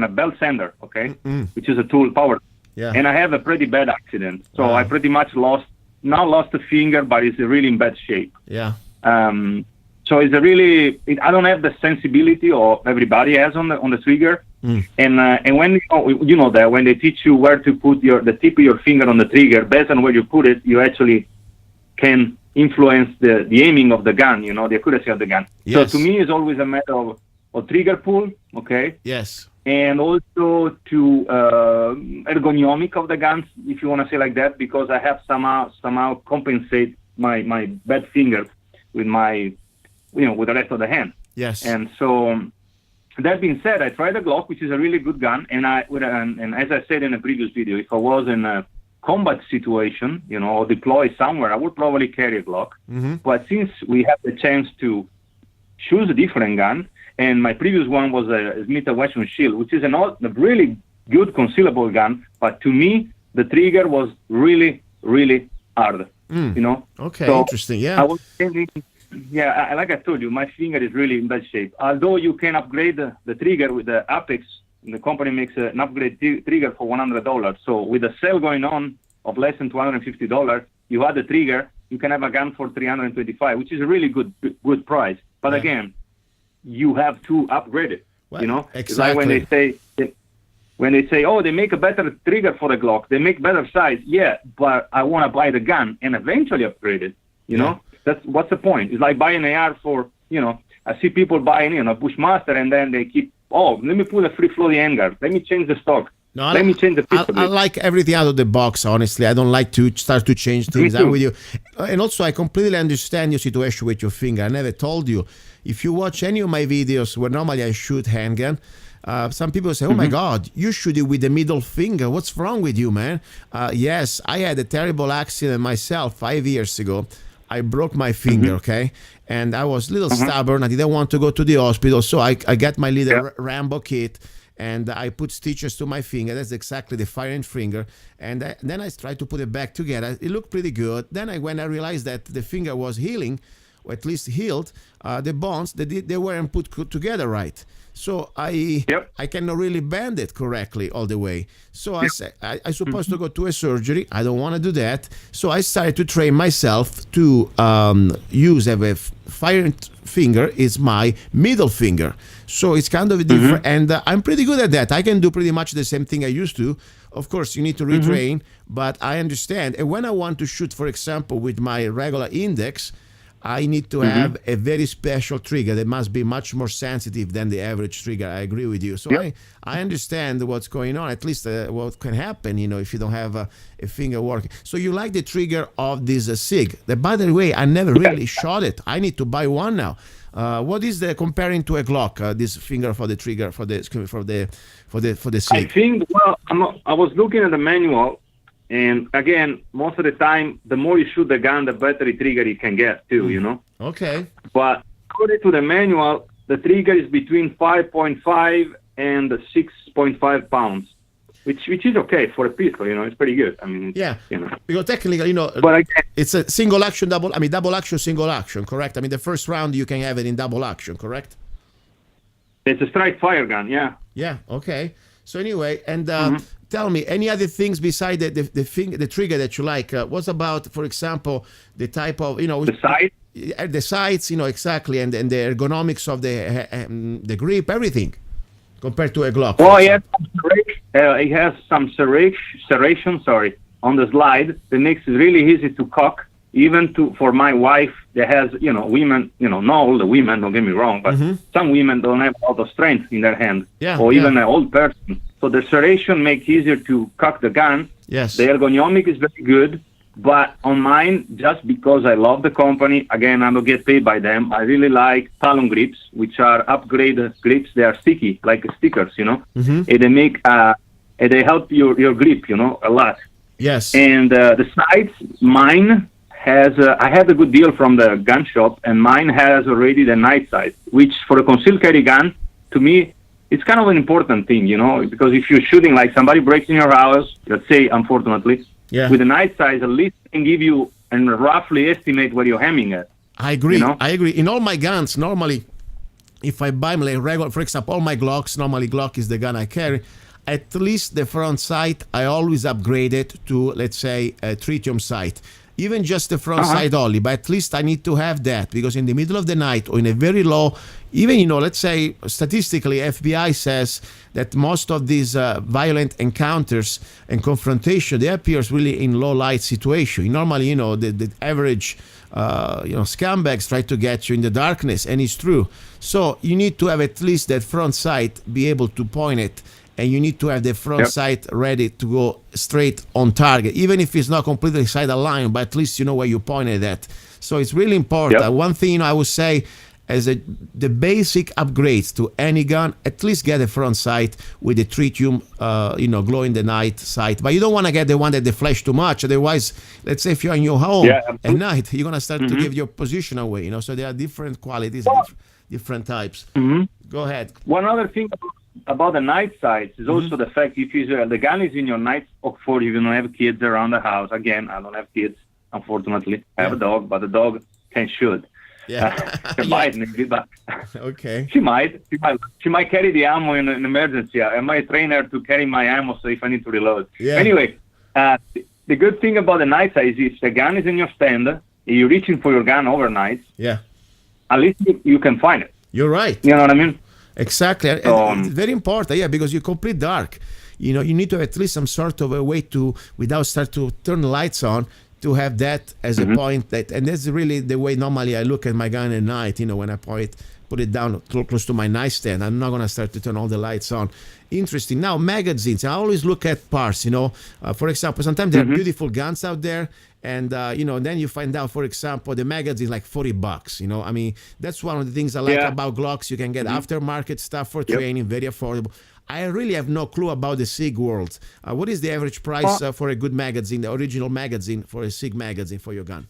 a belt sander, okay, which is a tool power. Yeah. And I have a pretty bad accident, so I pretty much lost the finger, but it's really in bad shape. Yeah. So it's I don't have the sensibility or everybody has on the trigger. And when you know that when they teach you where to put the tip of your finger on the trigger, based on where you put it, you actually can influence the aiming of the gun, the accuracy of the gun. Yes. So to me, it's always a matter of trigger pull, okay? Yes. And also to ergonomic of the guns, if you want to say like that, because I have somehow compensate my bad finger with with the rest of the hand. Yes. And so that being said, I tried the Glock, which is a really good gun, and as I said in a previous video, if I was in a combat situation, or deployed somewhere, I would probably carry a Glock. Mm-hmm. But since we have the chance to choose a different gun, and my previous one was a Smith & Wesson Shield, which is a really good concealable gun, but to me, the trigger was really, really hard, Okay, So interesting, yeah. I was thinking, like I told you, my finger is really in bad shape. Although you can upgrade the trigger with the Apex, the company makes an upgrade trigger for $100. So with a sale going on of less than $250, you add the trigger, you can have a gun for $325, which is a really good price. But again, you have to upgrade it. Well, It's exactly. like when they say, oh, they make a better trigger for the Glock, they make better size. Yeah, but I want to buy the gun and eventually upgrade it. What's the point? It's like buying an AR for, I see people buying, a Bushmaster, and then they keep, let me put a free floating handguard. Let me change the stock. No, Let me change the pistol. I like everything out of the box, honestly. I don't like to start to change things. I'm with you. And also, I completely understand your situation with your finger. I never told you. If you watch any of my videos where normally I shoot handgun, some people say, oh my God, you shoot it with the middle finger. What's wrong with you, man? Yes, I had a terrible accident myself 5 years ago. I broke my finger, okay? And I was a little stubborn. I didn't want to go to the hospital. So I got my little Rambo kit and I put stitches to my finger. That's exactly the firing finger. And then I tried to put it back together. It looked pretty good. Then when I realized that the finger was healing, or at least healed, the bones, they weren't put together right. So I cannot really bend it correctly all the way. So I said, I supposed to go to a surgery. I don't want to do that. So I started to train myself to use a firing finger is my middle finger. So it's kind of different. And I'm pretty good at that. I can do pretty much the same thing I used to. Of course, you need to retrain, but I understand. And when I want to shoot, for example, with my regular index, I need to have a very special trigger that must be much more sensitive than the average trigger. I agree with you. So I understand what's going on, at least what can happen, if you don't have a finger working. So you like the trigger of this Sig. That, by the way, I never really shot it. I need to buy one now. What is the comparing to a Glock? This finger for the trigger for the Sig. I think. I was looking at the manual. And again, most of the time, the more you shoot the gun, the better the trigger you can get too, Okay. But according to the manual, the trigger is between 5.5 and 6.5 pounds. which is okay for a pistol. It's pretty good. I mean, because technically, but it's a single action, double action, single action, correct? I mean, the first round you can have it in double action, correct? It's a strike fire gun, yeah. Yeah. Okay. So anyway, and tell me any other things beside the trigger that you like. What about, for example, the type of the sight? The sights, exactly, and the ergonomics of the grip, everything, compared to a Glock. Well, it has some serration, on the slide that makes it really easy to cock, even for my wife that has, women, not all the women, don't get me wrong, but some women don't have a lot of strength in their hand, even an old person. So the serration makes it easier to cock the gun. Yes. The ergonomic is very good. But on mine, just because I love the company, again, I don't get paid by them, I really like talon grips, which are upgraded grips. They are sticky, like stickers, And they make, and they help your grip, a lot. Yes. And the sights, mine has, I had a good deal from the gun shop, and mine has already the night sight, which for a concealed carry gun, to me, it's kind of an important thing, because if you're shooting, like somebody breaks in your house, let's say, unfortunately, with the night sight, at least can give you and roughly estimate where you're aiming at. I agree. I agree. In all my guns, normally, if I buy my regular, for example, all my Glocks, normally Glock is the gun I carry, at least the front sight, I always upgrade it to, let's say, a tritium sight. Even just the front sight only, but at least I need to have that, because in the middle of the night or in a very low, even, let's say statistically, FBI says that most of these violent encounters and confrontation, they appears really in low light situation. Normally, the average, scumbags try to get you in the darkness, and it's true. So you need to have at least that front sight, be able to point it, and you need to have the front sight ready to go straight on target, even if it's not completely side aligned, but at least you know where you pointed at. So it's really important. One thing I would say, as the basic upgrades to any gun, at least get a front sight with the tritium, glow in the night sight. But you don't want to get the one that they flash too much. Otherwise, let's say if you're in your home at night, you're going to start to give your position away. So there are different qualities, different types. Go ahead. One other thing about the night sights is also the fact if the gun is in your night, of course, you don't have kids around the house. Again, I don't have kids, unfortunately. I have a dog, but the dog can shoot. She might maybe, but okay. She might carry the ammo in an emergency. I might train her to carry my ammo, so if I need to reload. Anyway, the good thing about the night sight is if the gun is in your stand, you're reaching for your gun overnight. At least you can find it. You're right. You know what I mean? Exactly. And very important, because you're complete dark. You need to have at least some sort of a way to, without start to turn the lights on, to have that as a point. And that's really the way normally I look at my gun at night, when I put it down close to my nightstand. I'm not going to start to turn all the lights on. Interesting. Now, magazines. I always look at parts, For example, sometimes there are beautiful guns out there. And, then you find out, for example, the magazine is like $40, I mean, that's one of the things I like about Glocks. You can get aftermarket stuff for training, very affordable. I really have no clue about the SIG world. What is the average price for a good magazine, the original magazine for a SIG magazine for your gun?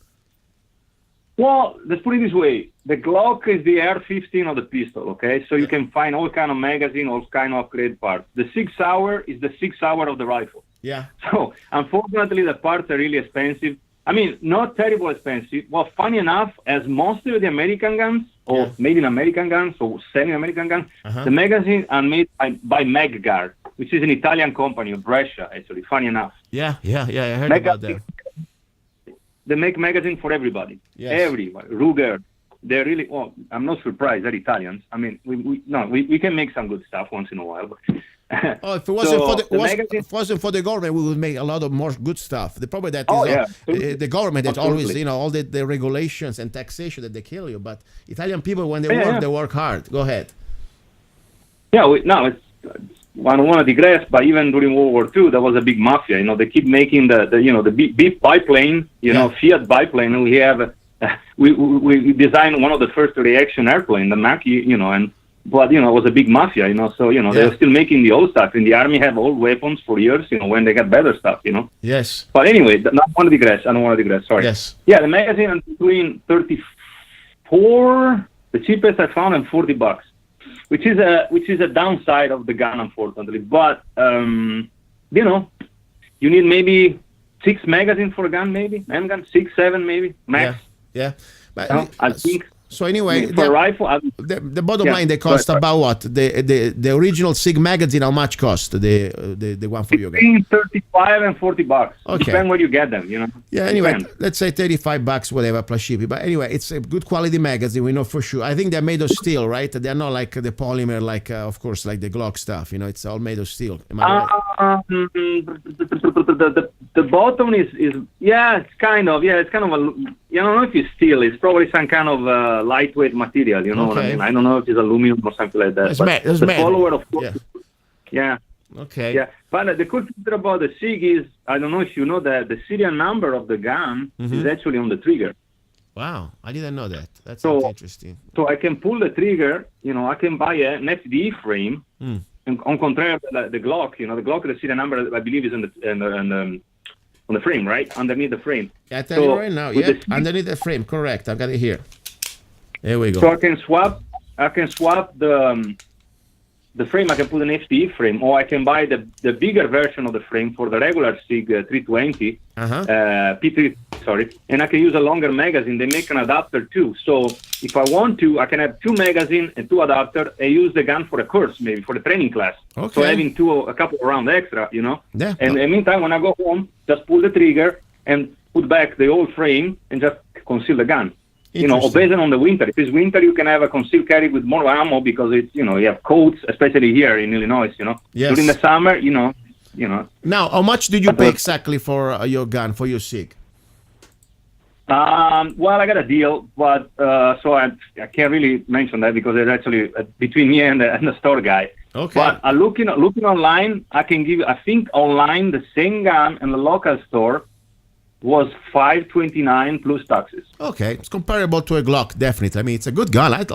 Well, let's put it this way. The Glock is the AR15 of the pistol, okay? So you can find all kind of magazine, all kind of upgrade parts. The 6 Hour is the 6 Hour of the rifle. Yeah. So, unfortunately, the parts are really expensive. I mean, not terrible expensive. Well, funny enough, as most of the American guns, or made in American guns, or semi-American guns, the magazines are made by Magguard, which is an Italian company of Brescia, actually, funny enough. Yeah, I heard about that. They make magazine for everybody. Everyone. Ruger. They're really, I'm not surprised. They're Italians. I mean, we can make some good stuff once in a while. But if it wasn't for the government, we would make a lot of more good stuff. The problem that is the government that always, all the regulations and taxation that they kill you. But Italian people, when they work hard. Go ahead. Yeah, I don't want to digress, but even during World War II, there was a big mafia. They keep making the big biplane, Fiat biplane. And we have we designed one of the first reaction airplane, the Mach, But, it was a big mafia, so, they were still making the old stuff. And the army have old weapons for years, when they got better stuff, Yes. But anyway, I don't want to digress, sorry. Yes. Yeah, the magazine is between 34, the cheapest I found, and $40, which is a downside of the gun, unfortunately. But you need maybe 6 magazines for a gun, maybe handgun, 6, 7, maybe max. Yeah. But I think. so anyway, For a rifle, the bottom line, they cost about what? The original Sig magazine, how much cost? The one for your gun? between $35 and $40. Okay. Depends where you get them, Yeah, anyway, Depends. let's say $35, whatever, plus shipping. But anyway, it's a good quality magazine, we know for sure. I think they're made of steel, right? They're not like the polymer, like, of course, like the Glock stuff. It's all made of steel. Am I right? The bottom is it's kind of I don't know if it's steel. It's probably some kind of lightweight material. You know what I mean? I don't know if it's aluminum or something like that. It's the metal. follower, of course. Yeah. Okay. Yeah. But the cool thing about the Sig is, I don't know if you know that the serial number of the gun is actually on the trigger. Wow, I didn't know that. That's interesting. So I can pull the trigger. I can buy an FD frame. And on contrary to the Glock, the Glock, the serial number, I believe, is on the frame, right? Underneath the frame. I tell you right now, underneath the frame, correct. I've got it here. There we go. So I can swap the frame. I can put an FTE frame, or I can buy the bigger version of the frame for the regular Sig 320 P3. Sorry, and I can use a longer magazine. They make an adapter too. So if I want to, I can have 2 magazines and 2 adapters and use the gun for a course, maybe for the training class. Okay. So having a couple of rounds extra, Yeah. And in the meantime, when I go home, just pull the trigger and put back the old frame and just conceal the gun. Or based on the winter. If it's winter, you can have a concealed carry with more ammo because it's, you have coats, especially here in Illinois, Yes. During the summer, Now, how much did you pay exactly for your gun, for your Sig? Well, I got a deal, but so I can't really mention that because it's actually between me and the store guy. Okay. But looking online, I think online the same gun in the local store was $529 plus taxes. Okay, it's comparable to a Glock, definitely. I mean, it's a good gun. I like it.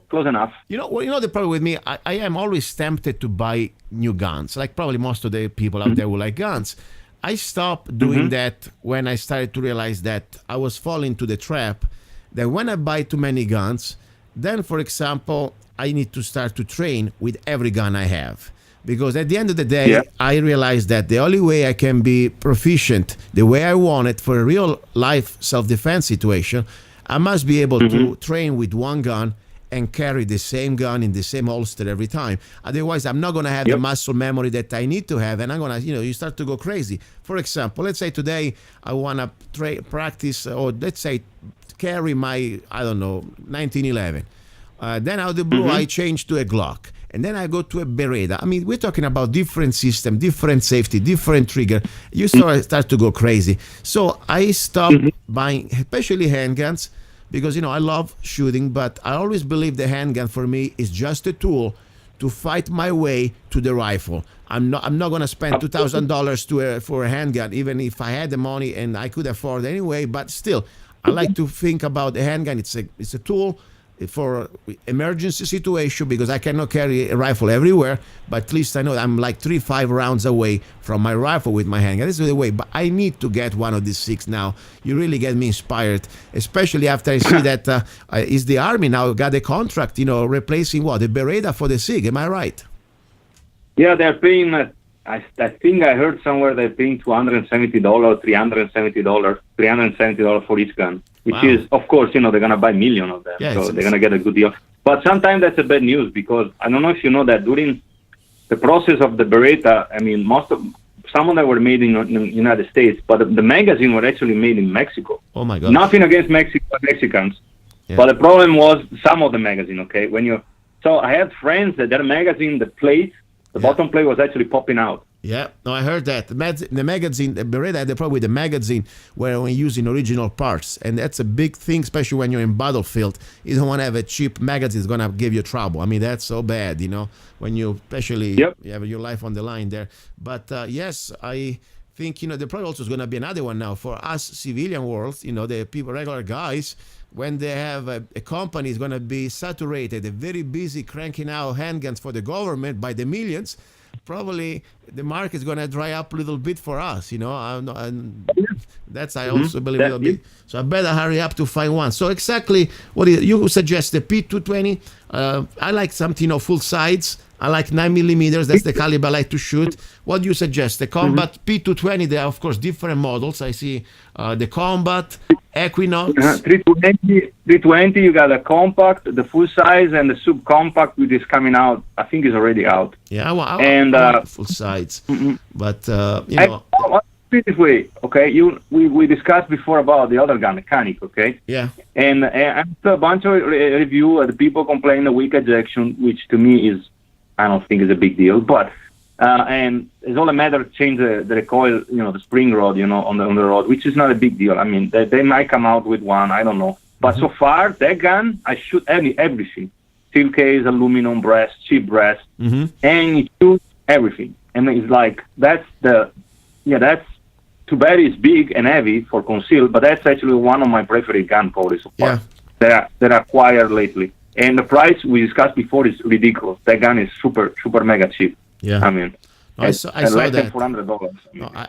Close enough. The problem with me, I am always tempted to buy new guns, like probably most of the people out there who like guns. I stopped doing that when I started to realize that I was falling into the trap that when I buy too many guns, then, for example, I need to start to train with every gun I have. Because at the end of the day, I realized that the only way I can be proficient the way I want it for a real life self-defense situation, I must be able to train with one gun and carry the same gun in the same holster every time. Otherwise, I'm not going to have the muscle memory that I need to have, and I'm going to, you start to go crazy. For example, let's say today I want to practice, or let's say carry my, 1911. Then out of the blue, I change to a Glock. And then I go to a Beretta. I mean, we're talking about different system, different safety, different trigger. You start to go crazy. So I stopped buying, especially handguns, because, I love shooting, but I always believe the handgun for me is just a tool to fight my way to the rifle. I'm not going to spend $2,000 for a handgun, even if I had the money and I could afford it anyway. But still, I like to think about the handgun. It's a tool for emergency situation because I cannot carry a rifle everywhere, but at least I know I'm like 3-5 rounds away from my rifle with my handgun. This is the way, but I need to get one of these Sigs now. You really get me inspired, especially after I see that is the Army now got a contract, replacing the Beretta for the Sig. Am I right? Yeah, they're paying, I think I heard somewhere they're paying $270, $370 for each gun. Which is, of course, they're going to buy millions of them, so they're going to get a good deal. But sometimes that's a bad news because I don't know if you know that during the process of the Beretta, I mean, some of them were made in the United States, but the magazine were actually made in Mexico. Oh my God! Nothing against Mexicans, but the problem was some of the magazine. Okay, so I had friends that their magazine, the bottom plate was actually popping out. Yeah, no, I heard that. The magazine, the Beretta had the problem with the magazine where we're using original parts. And that's a big thing, especially when you're in battlefield. You don't want to have a cheap magazine that's going to give you trouble. I mean, that's so bad, when you especially you have your life on the line there. But yes, I think, the problem also is going to be another one now for us civilian world, the people, regular guys, when they have a company is going to be saturated, they're very busy cranking out handguns for the government by the millions. Probably the market is going to dry up a little bit for us, and that's I also believe a little bit. So I better hurry up to find one. So exactly what you suggest, the P220. I like something full sides. I like 9 millimeters. That's the caliber I like to shoot. What do you suggest? The Combat P220. There are of course different models. I see the Combat, Equinox. 320. You got a compact, the full size, and the subcompact, which is coming out. I think is already out. Yeah, I want full size. But you know. This way, okay. We discussed before about the other gun, mechanic, okay. Yeah. And after a bunch of review, the people complain the weak ejection, which to me is, I don't think is a big deal. But and it's all a matter of change the recoil, you know, the spring rod, you know, on the rod, which is not a big deal. I mean, they might come out with one, I don't know. But so far, that gun, I shoot everything: steel case, aluminum brass, cheap brass, and it shoots everything. And it's like that's too bad it's big and heavy for conceal, but that's actually one of my preferred gun probably so far. That I acquired lately. And the price we discussed before is ridiculous. That gun is super mega cheap. Yeah. I mean, I saw less that. than $400.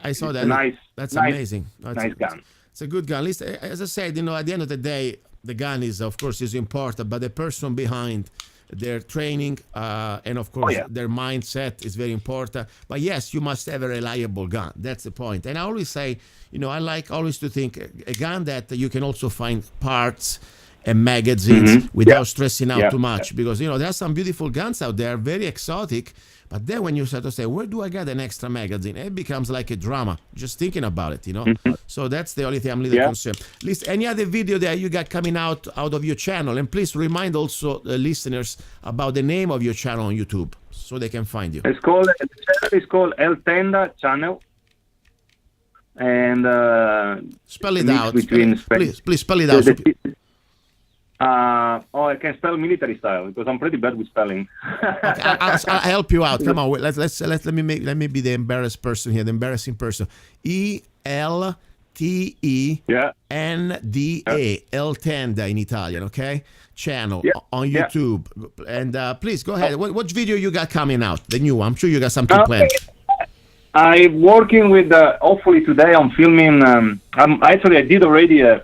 I saw that. That's amazing. Nice gun. It's a good gun. At least, as I said, you know, at the end of the day, the gun is, of course, is important, but the person behind their training and of course their mindset is very important. But yes, you must have a reliable gun. That's the point. And I always say, you know, I like always to think a gun that you can also find parts and magazines without stressing out too much, because you know there are some beautiful guns out there, very exotic, but then when you start to say, where do I get an extra magazine, it becomes like a drama just thinking about it, you know. So that's the only thing I'm a little concerned. At least any other video that you got coming out of your channel, and please remind also the listeners about the name of your channel on YouTube so they can find you. The channel is called Eltenda channel, and spell it out. Please spell it out. I can spell military style because I'm pretty bad with spelling. Okay, I'll help you out. Come on, let me be the embarrassed person here, the embarrassing person. Eltenda, Eltenda in Italian, okay? Channel on YouTube, and please go ahead. What video you got coming out? The new one. I'm sure you got something planned. I'm working with. Hopefully today I'm filming. I did already a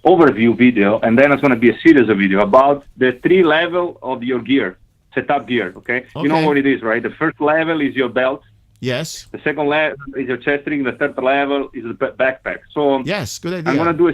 overview video, and then it's going to be a series of video about the 3 level of your gear, setup gear. Okay, you know what it is, right? The first level is your belt. Yes. The second level is your chest ring. The third level is the backpack. So yes, good idea. I'm going to do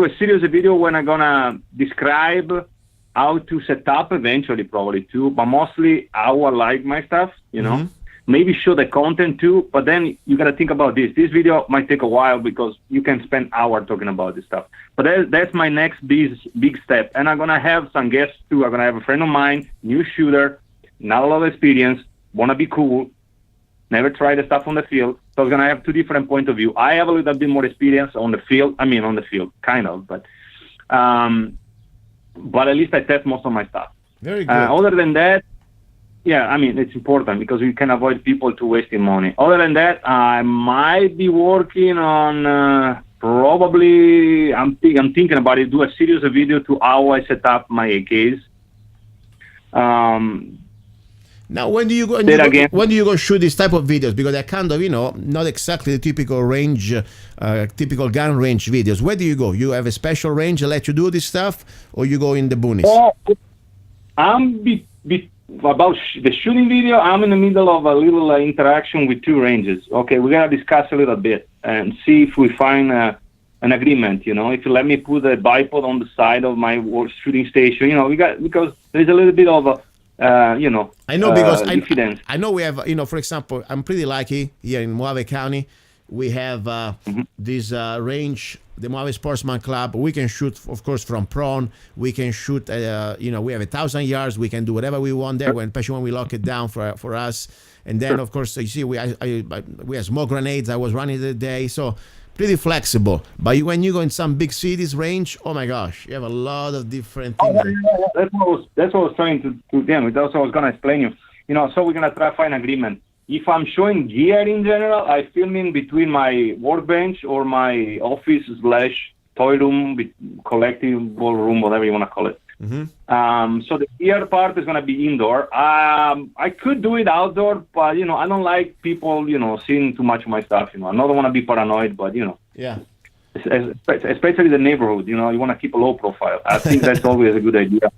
a series of video when I'm going to describe how to set up eventually, probably too, but mostly how I like my stuff. You know. Maybe show the content too, but then you got to think about this. This video might take a while because you can spend hours talking about this stuff. But that's my next big step. And I'm going to have some guests too. I'm going to have a friend of mine, new shooter, not a lot of experience, want to be cool, never tried the stuff on the field. So I'm going to have 2 different points of view. I have a little bit more experience on the field. Kind of, but at least I test most of my stuff. Very good. Other than that, yeah, I mean, it's important because we can avoid people to wasting money. Other than that, I might be working on probably, I'm thinking about it, do a series of video to how I set up my AKs. Now, when do you go shoot this type of videos? Because they're kind of, you know, not exactly the typical range, typical gun range videos. Where do you go? You have a special range that let you do this stuff, or you go in the boonies? Well, about the shooting video, I'm in the middle of a little interaction with 2 ranges. Okay, we gotta discuss a little bit and see if we find an agreement. You know, if you let me put a bipod on the side of my shooting station, you know, because there's a little bit of a, you know. I know because I know we have, you know, for example, I'm pretty lucky here in Mojave County. We have this range, the Mojave Sportsman Club. We can shoot, of course, from prone. We can shoot, you know, we have 1,000 yards. We can do whatever we want there, especially when we lock it down for us. And then, of course, you see, we have smoke grenades. I was running the day, so pretty flexible. But when you go in some big cities range, oh my gosh, you have a lot of different things. That's what I was trying to do. That's what I was going to explain you. You know, so we're going to try to find agreement. If I'm showing gear in general, I film in between my workbench or my office / toy room, collectible room, whatever you want to call it. So the gear part is going to be indoor. I could do it outdoor, but, you know, I don't like people, you know, seeing too much of my stuff. You know, I don't want to be paranoid, but, you know. Yeah. Especially the neighborhood, you know, you want to keep a low profile. I think that's always a good idea.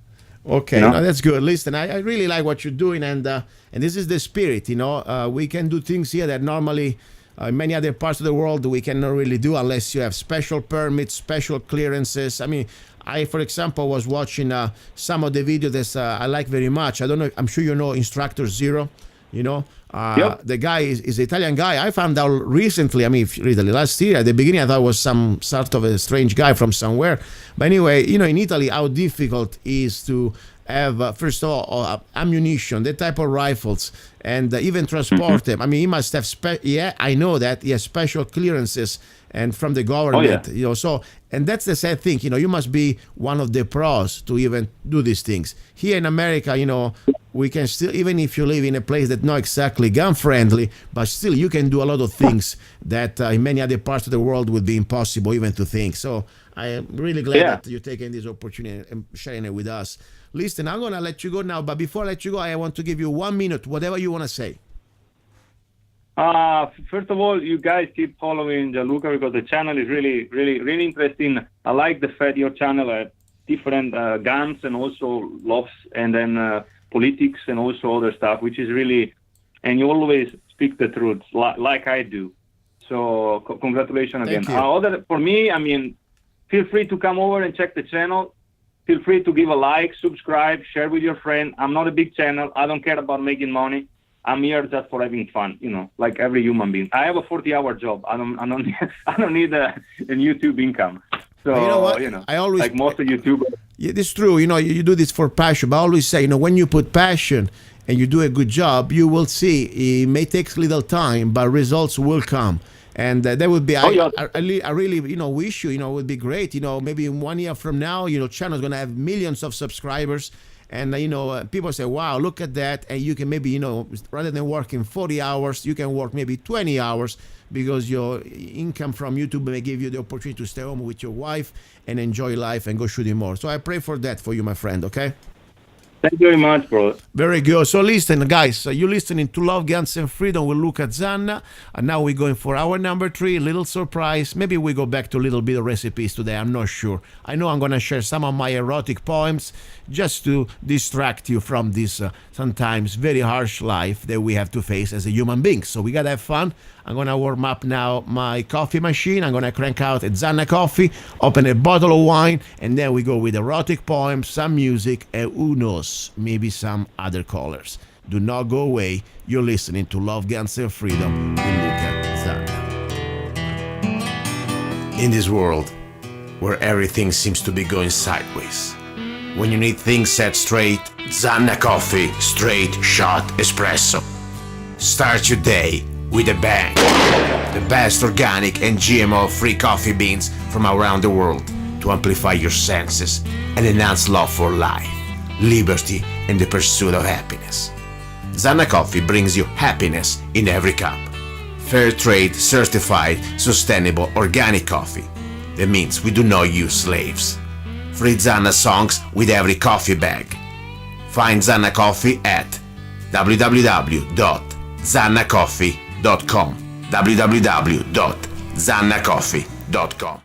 Okay, You know? no, that's good. Listen, I really like what you're doing, and this is the spirit. We can do things here that normally in many other parts of the world we cannot really do unless you have special permits, special clearances. I mean, I, for example, was watching some of the videos that I like very much. I don't know. I'm sure you know Instructor Zero. You know, Yep. the guy is an Italian guy. I found out recently. I mean, really last year at the beginning, I thought it was some sort of a strange guy from somewhere. But anyway, in Italy, how difficult it is to have first of all ammunition, that type of rifles, and even transport them. I mean, he must have I know that he has special clearances and from the government. Oh, yeah. So, and that's the sad thing. You must be one of the pros to even do these things. Here in America, we can still, even if you live in a place that's not exactly gun friendly, but still you can do a lot of things that in many other parts of the world would be impossible even to think. So I am really glad that you're taking this opportunity and sharing it with us. Listen, I'm going to let you go now, but before I let you go, I want to give you 1 minute, whatever you want to say. First of all, you guys keep following Gianluca because the channel is really, really, really interesting. I like the fact your channel has different guns and also loves, and then politics and also other stuff, which is really, and you always speak the truth like I do. So congratulations again. For me, I mean, feel free to come over and check the channel. Feel free to give a like, subscribe, share with your friend. I'm not a big channel. I don't care about making money. I'm here just for having fun, like every human being. I have a 40-hour job. I don't need a YouTube income. So you know what? I always, like most of YouTubers. Yeah, it's true. You do this for passion. But I always say, when you put passion and you do a good job, you will see. It may take little time, but results will come. And that would be, I really, wish you, it would be great. Maybe in 1 year from now, channel's going to have millions of subscribers. And, people say, wow, look at that. And you can maybe, rather than working 40 hours, you can work maybe 20 hours because your income from YouTube may give you the opportunity to stay home with your wife and enjoy life and go shooting more. So I pray for that for you, my friend, okay? Thank you very much, bro. Very good. So listen, guys, you're listening to Love, Guns, and Freedom with Luca Zanna. And now we're going for our number 3, little surprise. Maybe we go back to a little bit of recipes today. I'm not sure. I know I'm going to share some of my erotic poems just to distract you from this sometimes very harsh life that we have to face as a human being. So we got to have fun. I'm going to warm up now my coffee machine. I'm going to crank out a Zanna coffee, open a bottle of wine, and then we go with erotic poems, some music, and who knows, maybe some other colors. Do not go away. You're listening to Love, Guns, and Freedom with Luca Zanna. In this world where everything seems to be going sideways, when you need things set straight, Zanna coffee, straight shot espresso. Start your day with a bang. The best organic and GMO-free coffee beans from around the world to amplify your senses and enhance love for life, liberty, and the pursuit of happiness. Zanna coffee brings you happiness in every cup. Fair trade, certified, sustainable, organic coffee. That means we do not use slaves. Free Zanna songs with every coffee bag. Find Zanna coffee at www.zannacoffee.com www.zannacoffee.com